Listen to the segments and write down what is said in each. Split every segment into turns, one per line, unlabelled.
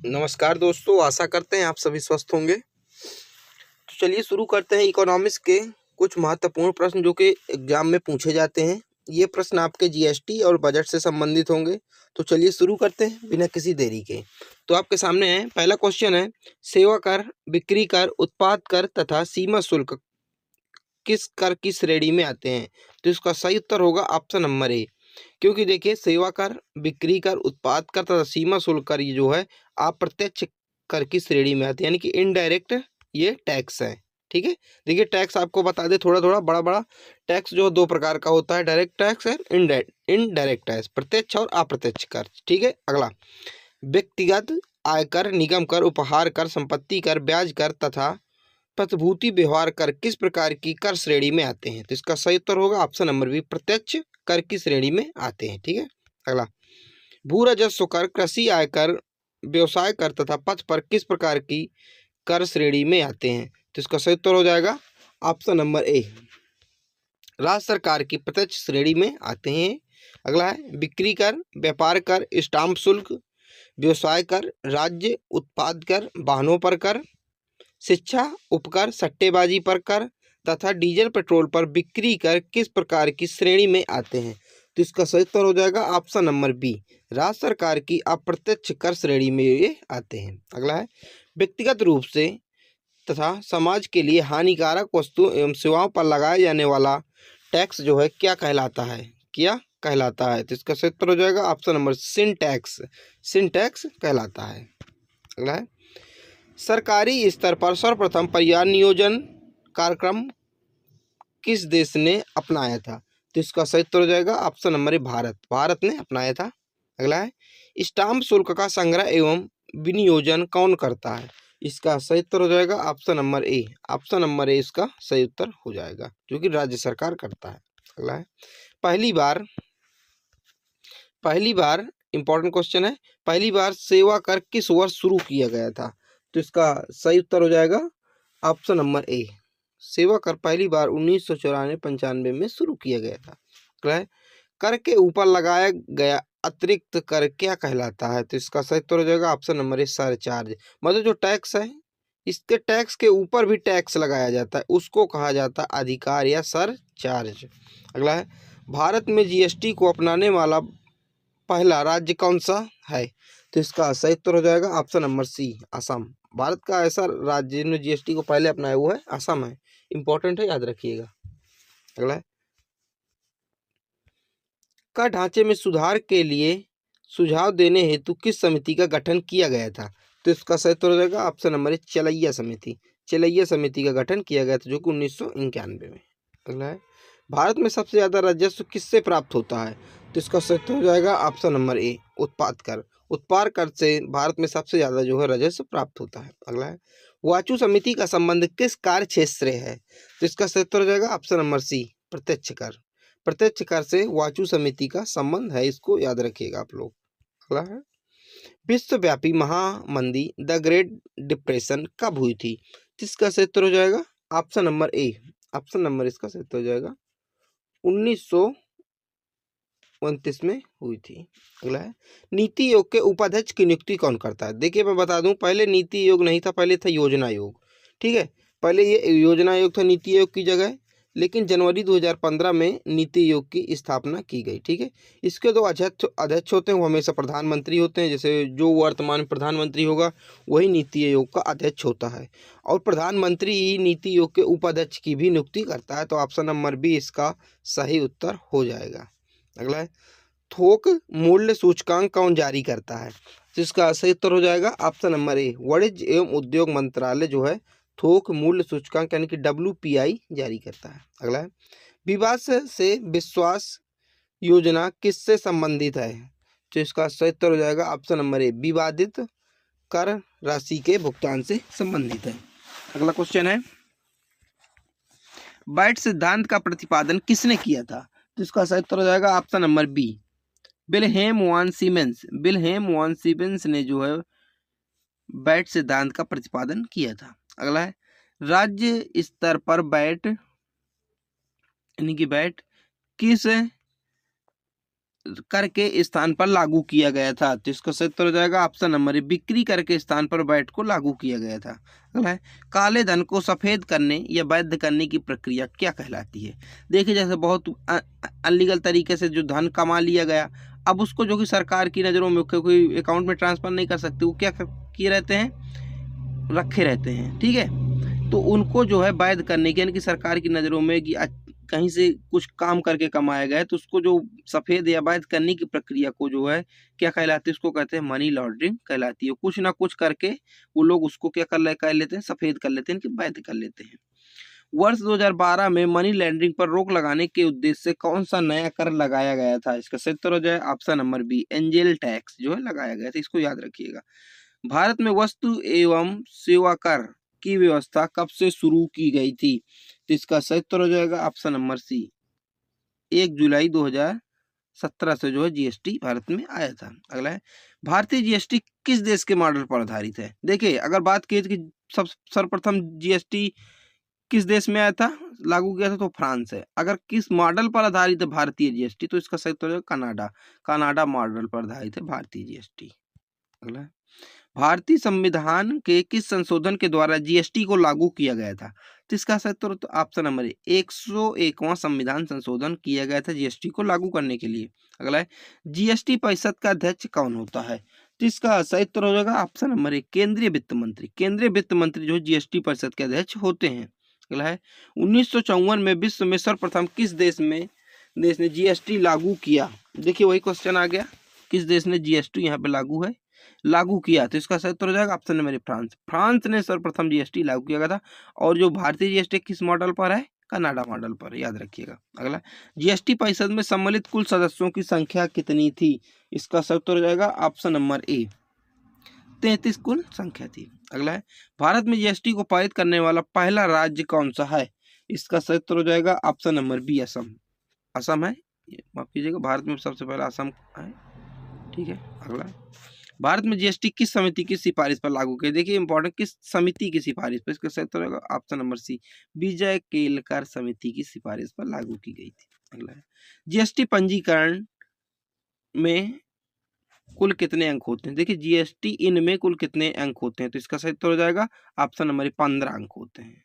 नमस्कार दोस्तों, आशा करते हैं आप सभी स्वस्थ होंगे। तो चलिए शुरू करते हैं इकोनॉमिक्स के कुछ महत्वपूर्ण प्रश्न जो कि एग्जाम में पूछे जाते हैं। ये प्रश्न आपके जीएसटी और बजट से संबंधित होंगे। तो चलिए शुरू करते हैं बिना किसी देरी के। तो आपके सामने है पहला क्वेश्चन है, सेवा कर, बिक्री कर, उत्पाद कर तथा सीमा शुल्क किस कर की श्रेणी में आते हैं? तो इसका सही उत्तर होगा ऑप्शन नंबर ए। क्योंकि देखिए सेवा कर, बिक्री कर, उत्पाद कर तथा सीमा शुल्क कर ये जो है अप्रत्यक्ष कर की श्रेणी में आते हैं, यानी कि इनडायरेक्ट ये टैक्स है। ठीक है, देखिए टैक्स आपको बता दे थोड़ा थोड़ा, बड़ा बड़ा टैक्स जो दो प्रकार का होता है, डायरेक्ट टैक्स है, इनडायरेक्ट टैक्स, प्रत्यक्ष और अप्रत्यक्ष कर। ठीक है, अगला व्यक्तिगत आयकर, निगम कर, उपहार कर, संपत्ति कर, ब्याज कर तथा प्रतिभूति व्यवहार कर किस प्रकार की कर श्रेणी में आते हैं? तो इसका सही उत्तर होगा ऑप्शन नंबर बी, प्रत्यक्ष कर की श्रेणी में आते हैं। ठीक है, अगला भू राजस्व कर, कृषि आयकर, व्यवसाय कर तथा पथ पर किस प्रकार की कर श्रेणी में आते हैं? तो इसका सही उत्तर हो जाएगा ऑप्शन नंबर ए, राज्य सरकार की प्रत्यक्ष श्रेणी में आते हैं। अगला है बिक्री कर, व्यापार कर, स्टाम्प शुल्क, व्यवसाय कर, राज्य उत्पाद कर, वाहनों पर कर, शिक्षा उपकर, सट्टेबाजी पर कर तथा डीजल पेट्रोल पर बिक्री कर किस प्रकार की श्रेणी में आते हैं? तो इसका सही उत्तर हो जाएगा ऑप्शन नंबर बी, राज्य सरकार की अप्रत्यक्ष कर श्रेणी में ये आते हैं। अगला है व्यक्तिगत रूप से तथा समाज के लिए हानिकारक वस्तु एवं सेवाओं पर लगाया जाने वाला टैक्स जो है क्या कहलाता है? क्या कहलाता है? तो इसका सही उत्तर हो जाएगा ऑप्शन नंबर सिन टैक्स, सिन टैक्स कहलाता है। अगला है सरकारी स्तर पर सर्वप्रथम परिवार नियोजन कार्यक्रम किस देश ने अपनाया था? तो इसका सही उत्तर हो जाएगा option number A, Bharat, Bharat ने अपनाया था। अगला है स्टाम्प शुल्क का संग्रह एवं विनियोजन कौन करता है? इसका सही उत्तर हो जाएगा option number A, option number A इसका सही उत्तर हो जाएगा, जो कि राज्य सरकार करता है। अगला है पहली बार इंपॉर्टेंट क्वेश्चन है, पहली बार सेवा कर किस वर्ष शुरू किया गया था? तो इसका सही उत्तर हो जाएगा ऑप्शन नंबर ए, सेवा कर पहली बार 1994-95 में शुरू किया गया था। अगला है कर के ऊपर लगाया गया अतिरिक्त कर क्या कहलाता है? तो इसका सही उत्तर हो जाएगा ऑप्शन नंबर ए, सरचार्ज। मतलब जो टैक्स है, इसके टैक्स के ऊपर भी टैक्स लगाया जाता है, उसको कहा जाता है अधिकार या सरचार्ज। अगला है भारत में जीएसटी को अपनाने वाला पहला राज्य कौन सा है? तो इसका सही उत्तर हो जाएगा ऑप्शन नंबर सी, असम। भारत का ऐसा राज्य जिन्होंने जीएसटी को पहले अपनाया हुआ है असम है। इंपॉर्टेंट है, याद रखिएगा। अगला है कर ढांचे में सुधार के लिए सुझाव देने हेतु किस समिति का गठन किया गया था? तो इसका सही उत्तर हो जाएगा ऑप्शन नंबर ए, चलैया समिति, चलैया समिति का गठन किया गया था, जो कि 1991 में। अगला है भारत में सबसे ज्यादा राजस्व किससे प्राप्त होता है? तो इसका सही उत्तर हो जाएगा ऑप्शन नंबर ए, उत्पाद कर, उत्पाद कर से भारत में सबसे ज्यादा जो है राजस्व प्राप्त होता है। अगला है वाचु समिति का संबंध किस कार्य क्षेत्र से है? तो इसका सही उत्तर हो जाएगा ऑप्शन नंबर सी, प्रत्यक्ष कर, प्रत्यक्ष कर से वाचु समिति का संबंध है, इसको याद रखिएगा आप लोग। अगला है विश्वव्यापी महामंदी द ग्रेट डिप्रेशन कब हुई थी? इसका सही उत्तर हो जाएगा option number A, option number इसका सही उत्तर हो जाएगा 1929 में हुई थी। अगला है नीति आयोग के उपाध्यक्ष की नियुक्ति कौन करता है? देखिए मैं बता दूं, पहले नीति आयोग नहीं था, पहले था योजना आयोग। ठीक है, पहले ये योजना आयोग था नीति आयोग की जगह, लेकिन जनवरी 2015 में नीति आयोग की स्थापना की गई। ठीक है, इसके दो अध्यक्ष होते हैं, वो हमेशा प्रधानमंत्री होते हैं, जैसे जो वर्तमान प्रधानमंत्री होगा वही नीति आयोग का अध्यक्ष होता है, और प्रधानमंत्री ही नीति आयोग के उपाध्यक्ष की भी नियुक्ति करता है। तो ऑप्शन नंबर बी इसका सही उत्तर हो जाएगा। अगला है थोक मूल्य सूचकांक कौन जारी करता है? तो इसका सही उत्तर हो जाएगा ऑप्शन नंबर ए, वाणिज्य एवं उद्योग मंत्रालय जो है थोक मूल्य सूचकांक यानी कि WPI जारी करता है। अगला है विवाद से विश्वास योजना किससे संबंधित है? तो इसका सही उत्तर हो जाएगा ऑप्शन नंबर ए, विवादित कर राशि के भुगतान से संबंधित है। अगला क्वेश्चन है बैट सिद्धांत का प्रतिपादन किसने किया था? तो इसका सही उत्तर हो जाएगा option number B, Wilhelm von Siemens, Wilhelm von Siemens ने जो है बैट सिद्धांत का प्रतिपादन किया था। अगला है राज्य स्तर पर बैट यानी कि बैट किस कर के स्थान पर लागू किया गया था। तो इसका सही उत्तर हो जाएगा ऑप्शन नंबर ए, बिक्री कर के स्थान पर वैट को लागू किया गया था। अगला है, काले धन को सफेद करने या वैध करने की प्रक्रिया क्या कहलाती है? देखिए, जैसे बहुत अनलीगल तरीके से जो धन कमा लिया गया, अब उसको जो कि सरकार की नज़रों में कोई अकाउंट में ट्रांसफर नहीं कर सकते, वो क्या किए रहते हैं, रखे रहते हैं। ठीक है, तो उनको जो है वैध करने की, यानी कि सरकार की नज़रों में कि कहीं से कुछ काम करके कमाया गया है, तो उसको जो सफेद या वैध करने की प्रक्रिया को जो है क्या कहलाती है, उसको कहते हैं मनी लॉन्ड्रिंग कहलाती है। कुछ ना कुछ करके वो लोग उसको क्या कर लेते हैं, सफेद कर लेते हैं, कि वैध कर लेते हैं। वर्ष 2012 में मनी लॉन्ड्रिंग पर रोक लगाने के उद्देश्य से कौन सा नया कर लगाया गया था? इसका सही उत्तर हो जाए option number B, angel tax जो है लगाया गया था। इसको याद रखिएगा। भारत में वस्तु एवं सेवा कर की व्यवस्था कब से शुरू की गई थी? तो इसका सही उत्तर हो जाएगा ऑप्शन नंबर सी, 1 जुलाई 2017 से जो है जीएसटी भारत में आया था। अगला है, भारतीय जीएसटी किस देश के मॉडल पर आधारित है? देखिए, अगर बात की कि सब सर्वप्रथम जीएसटी किस देश में आया था, लागू किया था, तो फ्रांस है। अगर किस मॉडल पर आधारित है भारतीय जीएसटी, तो इसका सही उत्तर हो जाएगा कनाडा। कनाडा मॉडल पर आधारित है भारतीय जीएसटी। अगला है, भारतीय संविधान के किस संशोधन के द्वारा जीएसटी को लागू किया गया था? तो इसका सही उत्तर तो ऑप्शन नंबर 101वां संविधान संशोधन किया गया था जीएसटी को लागू करने के लिए। अगला है, जीएसटी परिषद का अध्यक्ष कौन होता है? तो इसका सही उत्तर हो जाएगा ऑप्शन नंबर 1, केंद्रीय वित्त मंत्री। केंद्रीय वित्त मंत्री जो जीएसटी परिषद के अध्यक्ष होते हैं। अगला है, 1954 में विश्व में सर्वप्रथम किस देश ने जीएसटी लागू किया? देखिए, वही क्वेश्चन आ गया, किस देश ने जीएसटी यहाँ पे लागू किया? तो इसका सही उत्तर हो जाएगा ऑप्शन नंबर फ्रांस। फ्रांस ने सर्वप्रथम जीएसटी लागू किया गया था। और जो भारतीय जीएसटी किस मॉडल पर है? कनाडा मॉडल पर, याद रखिएगा। अगला, जीएसटी परिषद में सम्मिलित कुल सदस्यों की संख्या कितनी थी? इसका सही उत्तर हो जाएगा ऑप्शन नंबर ए, 33 कुल संख्या थी। अगला है, भारत में जीएसटी को पारित करने वाला पहला राज्य कौन सा है? इसका सही उत्तर हो जाएगा option number B, Assam. Assam है, माफ कीजिएगा, भारत में सबसे पहला असम है। ठीक है। अगला, भारत में जीएसटी किस समिति की सिफारिश पर लागू किया? देखिए, इंपॉर्टेंट, किस समिति की सिफारिश पर? इसका सही उत्तर होगा ऑप्शन नंबर सी, विजय केलकर समिति की सिफारिश पर लागू की गई थी। अगला है, जीएसटी पंजीकरण में कुल कितने अंक होते हैं? देखिए, जीएसटी इन में कुल कितने अंक होते हैं? तो इसका सही उत्तर हो जाएगा ऑप्शन नंबर 15 अंक होते हैं।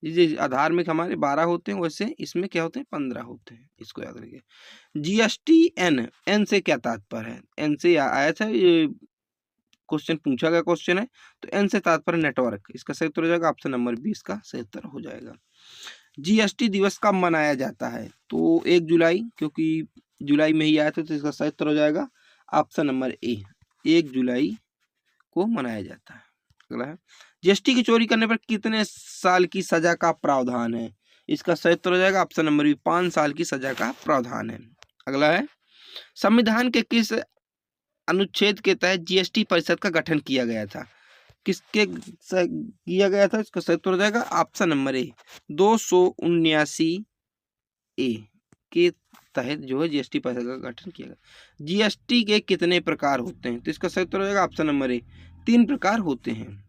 जी, आधार में हमारे 12 होते हैं, वैसे इसमें क्या होते हैं, 15 होते हैं। इसको याद रखिए। जीएसटी एन से क्या तात्पर्य है? एन से आया था, ये क्वेश्चन पूछा गया क्वेश्चन है, तो एन से तात्पर्य नेटवर्क। इसका सही उत्तर हो जाएगा ऑप्शन नंबर 20 का सही उत्तर हो जाएगा। जीएसटी दिवस कब मनाया जाता है? तो 1 जुलाई, क्योंकि जुलाई में ही आया था, तो इसका सही उत्तर हो जाएगा ऑप्शन नंबर ए, 1 जुलाई को मनाया जाता है। अगला है, जीएसटी की चोरी करने पर कितने साल की सजा का प्रावधान है? इसका सही उत्तर हो जाएगा ऑप्शन नंबर बी, 5 साल की सजा का प्रावधान है। अगला है, संविधान के किस अनुच्छेद के तहत जीएसटी परिषद का गठन किया गया था? किसके किया गया था? इसका सही उत्तर हो जाएगा ऑप्शन नंबर ए, 279 ए के तहत जो है जीएसटी परिषद का गठन किया गया। जीएसटी के कितने प्रकार होते हैं? तो इसका सही उत्तर हो जाएगा ऑप्शन नंबर ए, 3 प्रकार होते हैं।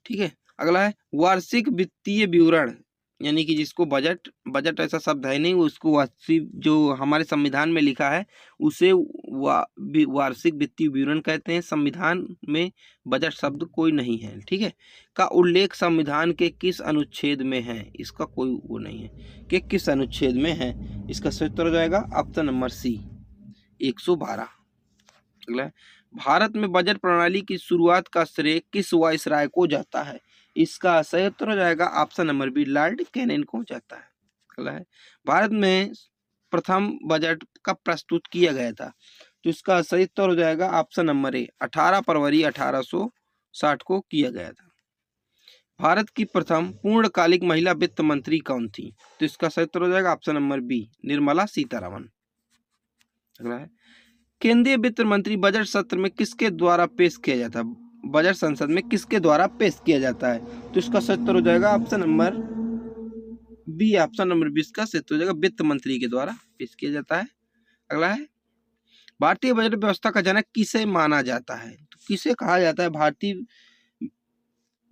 ठीक है। अगला है, वार्षिक वित्तीय विवरण, यानी कि जिसको बजट ऐसा शब्द है नहीं, उसको वार्षिक, जो हमारे संविधान में लिखा है उसे वार्षिक वित्तीय विवरण कहते हैं। संविधान में बजट शब्द कोई नहीं है। ठीक है, का उल्लेख संविधान के किस अनुच्छेद में है? इसका कोई वो नहीं है कि किस अनुच्छेद में है। इसका सही उत्तर हो जाएगा ऑप्शन नंबर सी, 112। अगला है, भारत में बजट प्रणाली की शुरुआत का श्रेय किस वायसराय को जाता है? इसका सही उत्तर हो जाएगा option number B, Lord Canning को जाता है। अगला है, भारत में प्रथम बजट कब प्रस्तुत किया गया था? तो इसका सही उत्तर हो जाएगा ऑप्शन नंबर ए, 18 फरवरी 1860 को किया गया था। भारत की प्रथम पूर्णकालिक महिला वित्त मंत्री कौन थी? तो इसका सही उत्तर हो जाएगा option number B, Nirmala Sitharaman. अगला है, केंद्रीय वित्त मंत्री बजट सत्र में किसके द्वारा पेश किया जाता है? बजट संसद में किसके द्वारा पेश किया जाता है? तो इसका सही उत्तर हो जाएगा option number B, option number 20 का सही उत्तर हो जाएगा, वित्त मंत्री के द्वारा पेश किया जाता है। अगला है, भारतीय बजट व्यवस्था का जनक किसे माना जाता है? तो किसे कहा जाता है भारतीय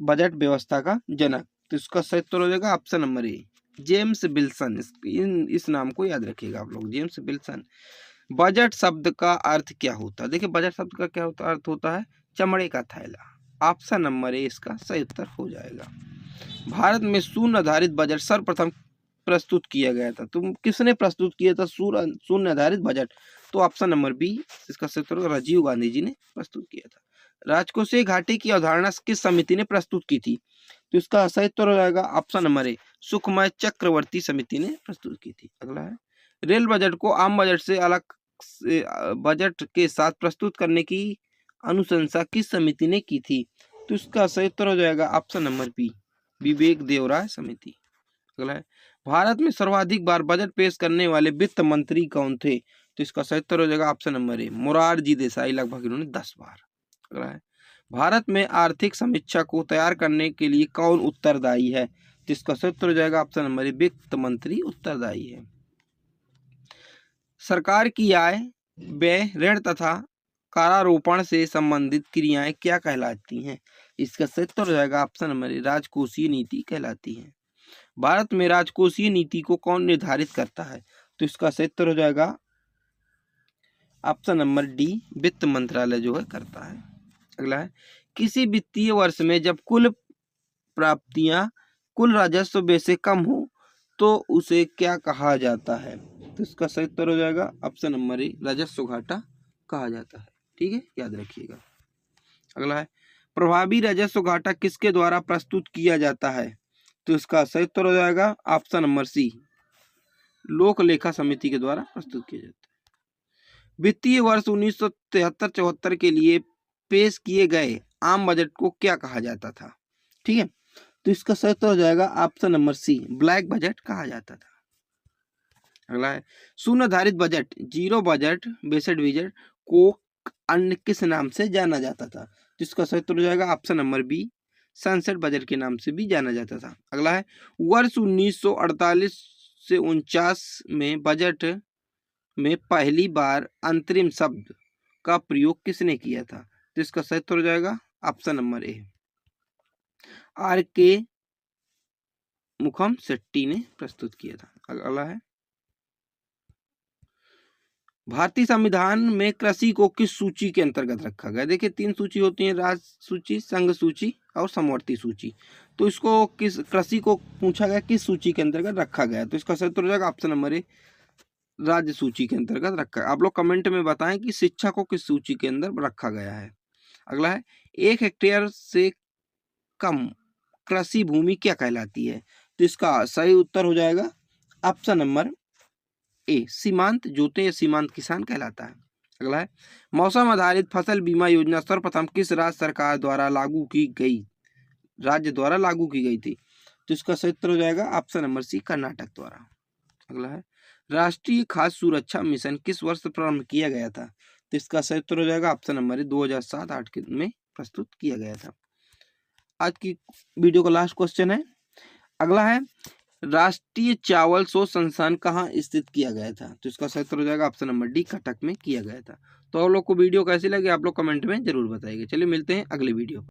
बजट व्यवस्था का जनक? तो इसका सही उत्तर हो जाएगा option number A, James Wilson, इस नाम को याद रखिएगा आप लोग, जेम्स विल्सन। बजट शब्द का अर्थ क्या होता है? देखिए बजट शब्द का क्या होता अर्थ होता है, चमड़े का थैला। ऑप्शन नंबर ए इसका सही उत्तर हो जाएगा। भारत में शून्य आधारित बजट सर्वप्रथम प्रस्तुत किया गया था। तो किसने प्रस्तुत किया था शून्य आधारित बजट? तो ऑप्शन नंबर बी इसका सही उत्तर राजीव गांधी जी ने प्रस्तुत किया था। राजकोषीय घाटे की अवधारणा किस समिति ने प्रस्तुत की थी? तो इसका सही उत्तर हो जाएगा ऑप्शन नंबर ए सुखमय चक्रवर्ती समिति ने प्रस्तुत की थी। अगला है, रेल बजट को आम बजट से अलग बजट के साथ प्रस्तुत करने की अनुशंसा किस समिति ने की थी? तो इसका सही उत्तर हो जाएगा ऑप्शन नंबर बी विवेक देवराय समिति। अगला है, भारत में सर्वाधिक बार बजट पेश करने वाले वित्त मंत्री कौन थे? तो इसका सही उत्तर हो जाएगा option number A Morarji Desai, लगभग इन्होंने 10 बार। अगला है, भारत में आर्थिक समीक्षा को तैयार करने के लिए कौन उत्तरदायी है? तो इसका सही उत्तर हो जाएगा ऑप्शन नंबर ए वित्त मंत्री उत्तरदायी है। सरकार की आय, व्यय, ऋण तथा करारोपण से संबंधित क्रियाएं क्या कहलाती हैं? इसका सही उत्तर हो जाएगा ऑप्शन नंबर ए राजकोषीय नीति कहलाती है। भारत में राजकोषीय नीति को कौन निर्धारित करता है? तो इसका सही उत्तर हो जाएगा ऑप्शन नंबर डी वित्त मंत्रालय जो है करता है। अगला है, किसी वित्तीय वर्ष में जब कुल प्राप्तियां कुल राजस्व व्यय से कम हो तो उसे क्या कहा जाता है? तो इसका सही उत्तर हो जाएगा ऑप्शन नंबर ए राजस्व घाटा कहा जाता है। ठीक है, याद रखिएगा। अगला है, प्रभावी राजस्व घाटा किसके द्वारा प्रस्तुत किया जाता है? तो इसका सही उत्तर हो जाएगा ऑप्शन नंबर सी लोक लेखा समिति के द्वारा प्रस्तुत किया जाता है। वित्तीय वर्ष 1973-74 के लिए पेश किए गए आम बजट को क्या कहा जाता था? ठीक है, तो इसका सही उत्तर हो जाएगा option number C black budget कहा जाता था। अगला है, शून्य आधारित budget, zero budget, based budget को अन्य किस नाम से जाना जाता था? जिसका सही उत्तर हो जाएगा option number B sunset budget के नाम से भी जाना जाता था। अगला है, वर्ष 1948 से 49 में बजट में पहली बार अंतरिम शब्द का प्रयोग किसने किया था? तो इसका सही उत्तर हो जाएगा ऑप्शन नंबर ए आर के मुखम शेट्टी ने प्रस्तुत किया था। अगला है, भारतीय संविधान में कृषि को किस सूची के अंतर्गत रखा गया? देखिए 3 सूची होती है, राज्य सूची, संघ सूची और समवर्ती सूची। तो इसको किस कृषि को पूछा गया किस सूची के अंतर्गत रखा गया? तो इसका सही उत्तर हो जाएगा ऑप्शन नंबर ए राज्य सूची के अंतर्गत रखा है। आप लोग कमेंट में बताएं कि शिक्षा को किस सूची के अंदर रखा गया है। अगला है, 1 हेक्टेयर से कम कृषि भूमि क्या कहलाती है? तो इसका सही उत्तर हो जाएगा ऑप्शन नंबर ए सीमांत जोते या सीमांत किसान कहलाता है। अगला है, मौसम आधारित फसल बीमा योजना सर्वप्रथम किस राज्य सरकार द्वारा लागू की गई, राज्य द्वारा लागू की गई थी? तो इसका सही उत्तर हो जाएगा ऑप्शन नंबर सी कर्नाटक द्वारा। अगला है, राष्ट्रीय खाद्य सुरक्षा मिशन किस वर्ष प्रारंभ किया गया था? तो इसका सही उत्तर हो जाएगा ऑप्शन नंबर 2007-8 में प्रस्तुत किया गया था। आज की वीडियो का लास्ट क्वेश्चन है। अगला है, राष्ट्रीय चावल शोध संस्थान कहाँ स्थित किया गया था? तो इसका सही उत्तर हो जाएगा ऑप्शन नंबर डी कटक में किया गया था। तो आप लोग को वीडियो कैसी लगी आप लोग कमेंट में जरूर बताइएगा। चलिए मिलते हैं अगले वीडियो।